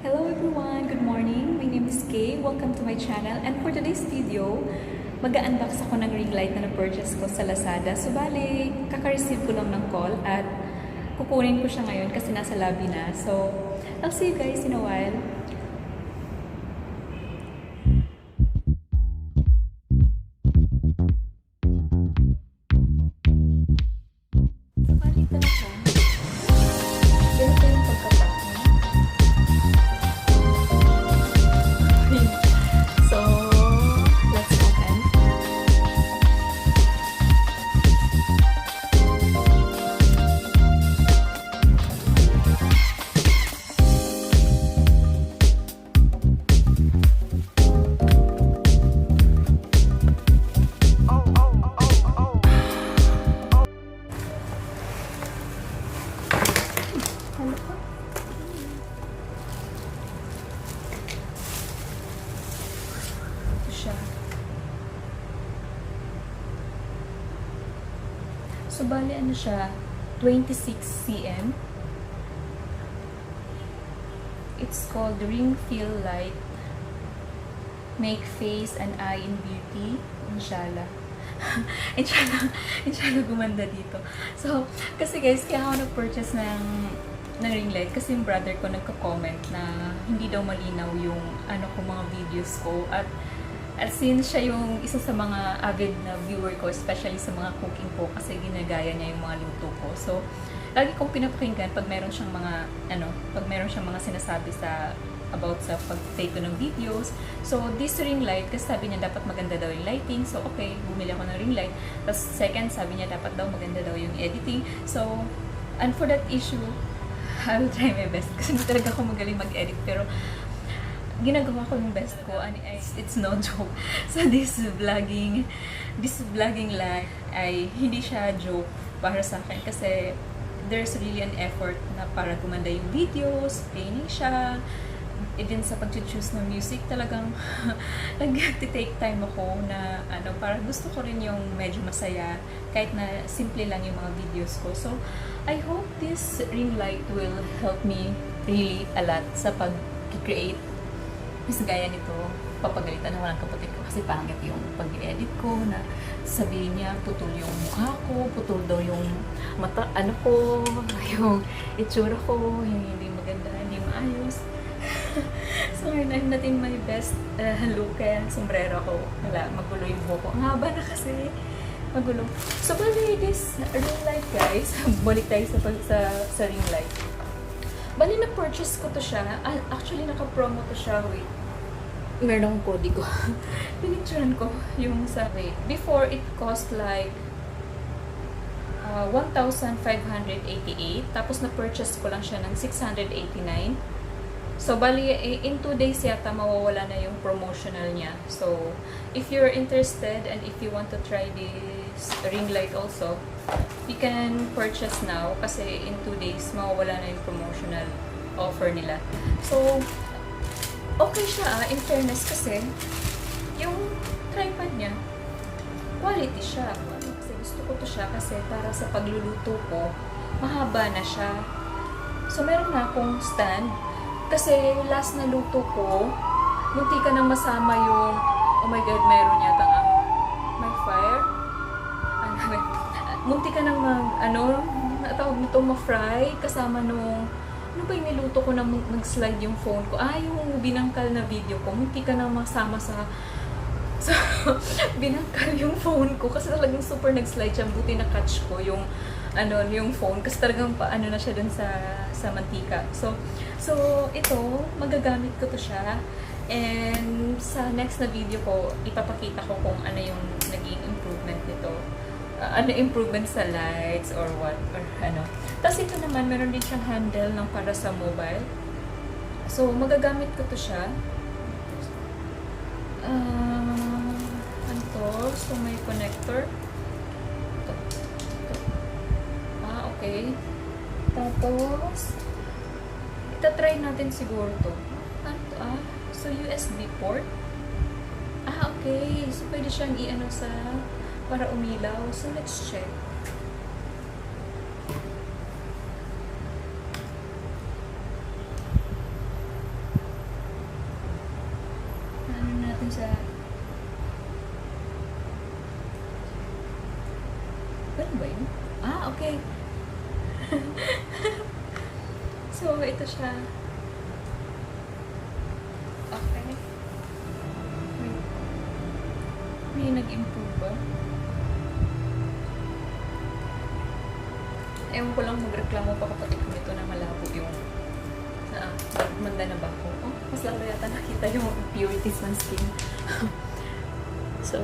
Hello everyone! Good morning! My name is Kay. Welcome to my channel. And for today's video, mag-unbox ako ng ring light na na-purchase ko sa Lazada. So bale, kaka-receive ko lang ng call at kukunin ko siya ngayon kasi nasa lobby na. So, I'll see you guys in a while. So bale, ito na siya. Ganito yung pagkapak niya. So, let's open. Ano pa? Siya. So, bali ano siya? 26 cm. It's called Ringlight. Make face and eye in beauty. Inshallah. Inshallah gumanda dito. So, kasi guys, kaya ako nag-purchase ng ring light kasi yung brother ko nagko-comment na hindi daw malinaw yung mga videos ko at since siya yung isa sa mga avid na viewer ko, especially sa mga cooking ko kasi ginagaya niya yung mga luto ko. So, lagi kong pinapakinggan pag meron siyang mga sinasabi about sa pag-take ko ng videos. So, this ring light, kasi sabi niya dapat maganda daw yung lighting. So, okay, bumili ako ng ring light. Tapos, second, sabi niya dapat daw maganda daw yung editing. So, and for that issue, I will try my best. Kasi hindi talaga ako magaling mag-edit. Pero, ginagawa ko yung best ko. And it's no joke. So, this vlogging life ay hindi siya joke para sa akin. Kasi, there's really an effort na para gumanda yung videos, training siya, din sa pag-choose ng music, talagang nag-take time ako na para gusto ko rin yung medyo masaya kahit na simple lang yung mga videos ko. So, I hope this ring light will help me really a lot sa pag-create. Mas gaya nito, papagalitan na walang kapatid ko kasi pangit yung pag-edit ko na sabihin niya, putol yung mukha ko, putol daw yung mata, yung itsura ko, yung hindi maganda, hindi maayos. So, ngayon, I'm natin my best look, kaya sombrero ko. Wala, magulo yung buhok ko. Ang haba na kasi. Magulo. So, bali, this ring light, guys. Balik tayo sa ring light. Bali, na-purchase ko to siya. Actually, naka-promo to siya. Wait. Meron akong kodigo. Pinicturean ko yung sa rate. Before, it cost like 1,588. Tapos, na-purchase ko lang siya ng 689. So, bali, in 2 days yata mawawala na yung promotional niya. So, if you're interested and if you want to try this ring light also, you can purchase now kasi in 2 days mawawala na yung promotional offer nila. So, okay siya in fairness kasi yung tripod niya, quality siya. Kasi gusto ko to siya kasi para sa pagluluto ko, mahaba na siya. So, meron na akong stand. Kasi last na luto ko, munti ka nang masama yung, oh my god, mayroon yata may fire. Munti ka nang tawag nito, ma-fry, kasama nung, ano ba yung niluto ko na nag-slide yung phone ko? Yung binangkal na video ko, munti ka nang masama sa binangkal yung phone ko kasi talagang super nag-slide siya. Buti na catch ko yung phone kasi talagang na siya dun sa mantika. So ito, magagamit ko to siya. And sa next na video ko, ipapakita ko kung ano yung naging improvement nito. Improvement sa lights or what, or ano. Tapos ito naman, meron din siyang handle ng para sa mobile. So, magagamit ko to siya. So, may connector. Ito. Okay. Tapos, itatry natin siguro to. So, USB port. Okay. So, pwede siyang para umilaw. So, let's check. Okay. So, ito siya. Okay. May nag-improve ba? Ewan ko lang, magreklamo pa kapatid ko nito na malabo yung manda na ba ako? Oh, mas lalo yata nakita yung impurities ng skin. So,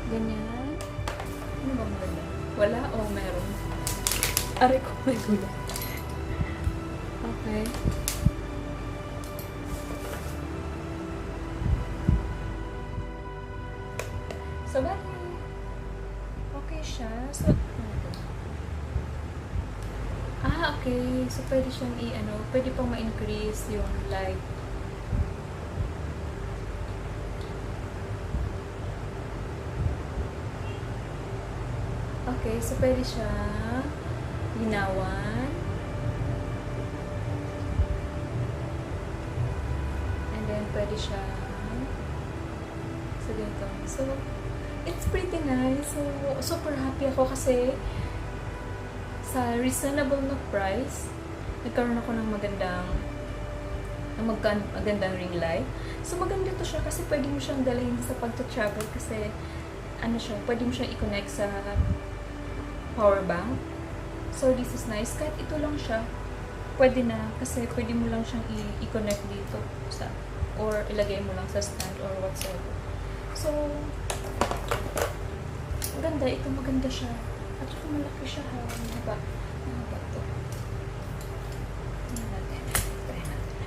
ganyan. Ano ba maganda? Wala o meron? Aray ko, may gula. Okay. So, bali. Okay siya. So, okay. So, pwede siyang pwede pang ma-increase yung light. Okay, so pwede siya ginawan. And then, pwede siya so, dito. So, it's pretty nice. So, super happy ako kasi sa reasonable na price, nagkaroon ako ng magandang ring light. So, maganda to siya kasi pwede mo siyang dalhin sa pagta-travel kasi pwede mo siyang i-connect sa power bank. So, this is nice. Kahit ito lang siya, pwede na kasi pwede mo lang siyang i-connect dito or ilagay mo lang sa stand or whatsoever. So, maganda. Ito maganda siya. At saka malaki siya ha. Mahaba to. Tingnan natin. Try natin.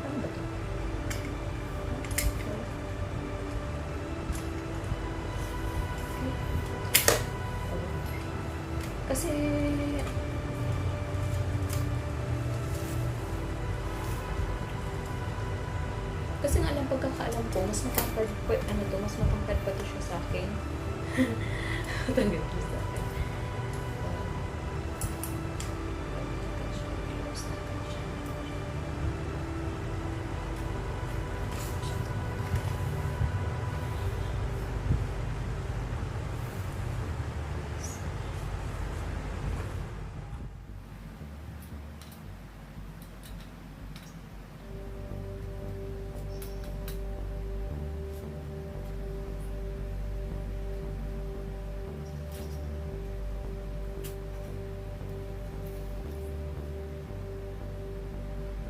Ano ba to? Kasi nga lang pagkakaalam ko, mas matangkad pa to siya sa akin. Matangkad siya sa akin.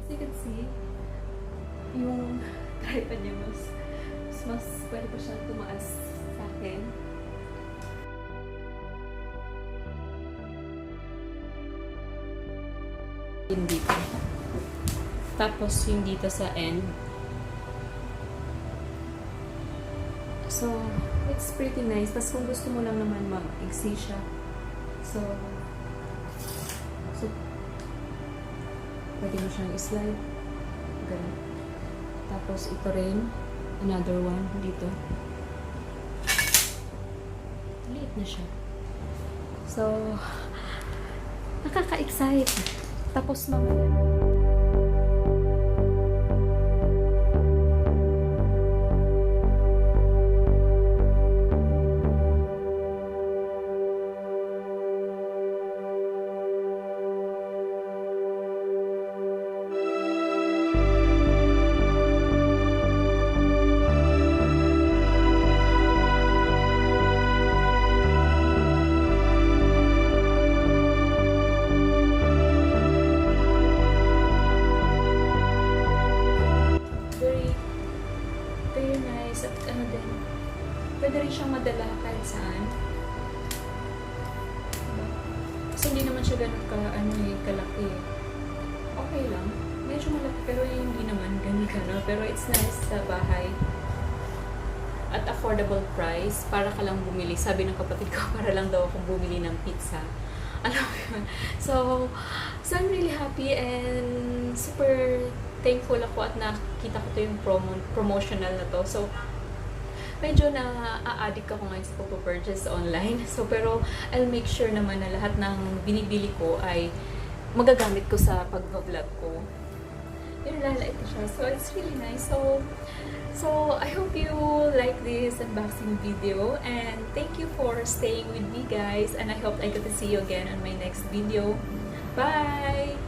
You can see, yung tripod niya mas pwede pa siyang tumaas sa akin. Yung dito. Tapos yung dito sa end. So, it's pretty nice. Tapos kung gusto mo lang naman mag-exi siya. So, pwede mo siyang slide. Ganun. Tapos ito rin. Another one dito. Liit na siya. So, nakaka-excite. Tapos mamaya. Pwede rin siyang madala kahit saan. Kasi hindi naman siya ganun kalaki. Okay lang. Medyo malaki pero hindi naman ganun ka, no? Pero it's nice sa bahay. At affordable price. Para ka lang bumili. Sabi ng kapatid ko, para lang daw akong bumili ng pizza. Alam mo yun. So I'm really happy and super thankful ako at nakita ko to yung promotional na to. So, medyo na-addict ako ngayon sa pag-purchase online. So, pero I'll make sure naman na lahat ng binibili ko ay magagamit ko sa pag-vlog ko. Yun, lala ito siya. So, it's really nice. So, I hope you like this unboxing video, and thank you for staying with me, guys, and I hope I get to see you again on my next video. Bye!